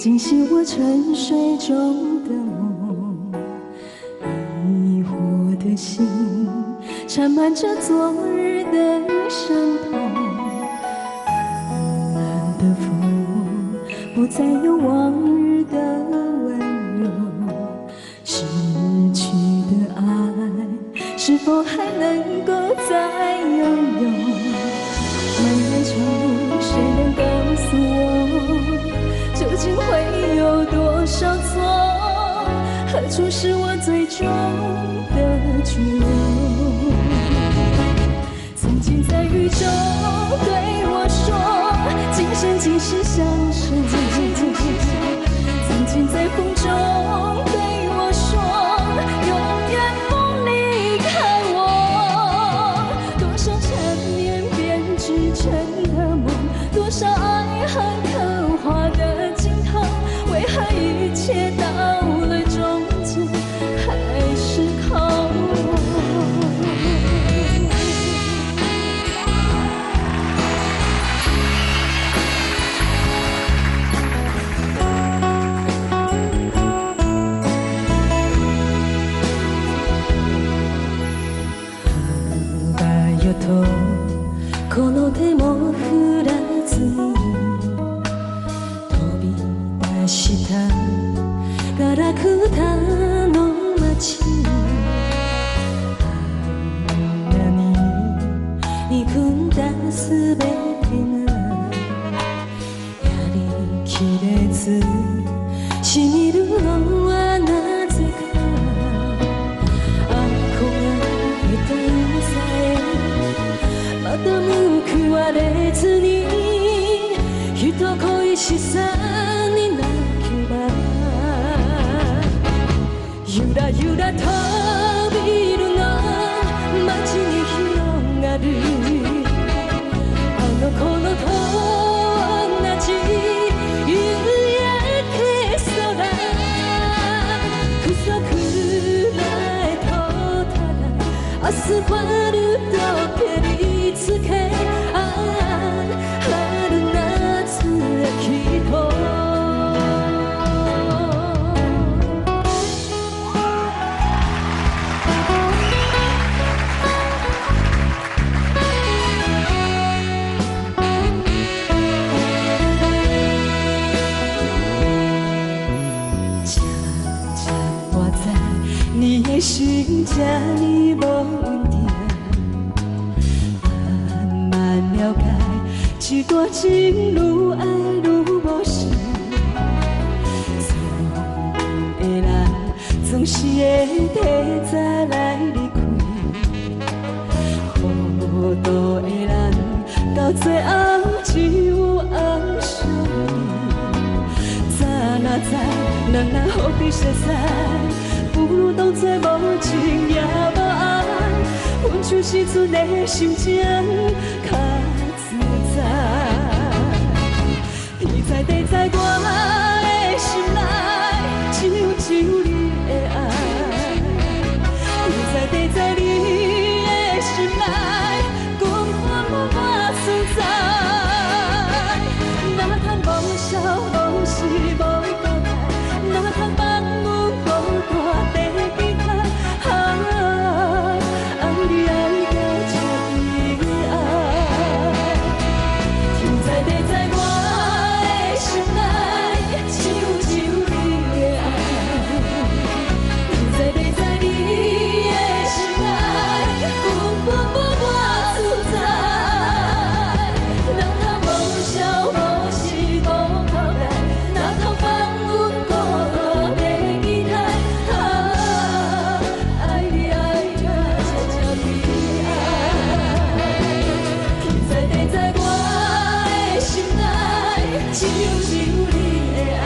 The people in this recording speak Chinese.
惊醒我沉睡中的梦，疑惑的心缠满着昨日的伤痛。冷的风不再有往日的温柔，失去的爱是否还能够再拥有？漫漫长路，谁能告诉我，究竟会有多少错？何处是我最终的居留？曾经在雨中对我说，今生今世相守。曾经在风中对我说，永远不离开我。多少缠绵编织成的梦，多少爱恨刻画的镜头，为何一切到了终结还是靠我？この手も振らずに飛び出したガラクタの街に、あんなに憎んだすべてがやりきれずしみるのはなぜか。憧れた夢さえまた報われずに、人恋しさになけばゆらゆら飛びるの街に広がるあの頃と同じ夕焼け空、くそくらえとただアスファルト蹴りつけ、春夏秋冬渐渐我在你的心这里无稳定，了解一段情愈爱愈无神，错的人总是会提早来离开，糊涂的人到最后只有暗伤悲。早若知人若何必熟悉，不如当作无情也无爱，分手时阵的心情较自在。天在地在我的心内，只有你的爱。天在地在你的心内，根本无我存在。哪通无笑无死无交代，哪通放阮孤单在期待。爱你爱到彻底的爱，天在地在我的心内，只有你的爱。天在地在你的心内，根本无我存在。哪通无笑无死无交代，哪通放阮孤单在期待。爱你爱到彻底的爱，天在地在我的心内，只有你的爱。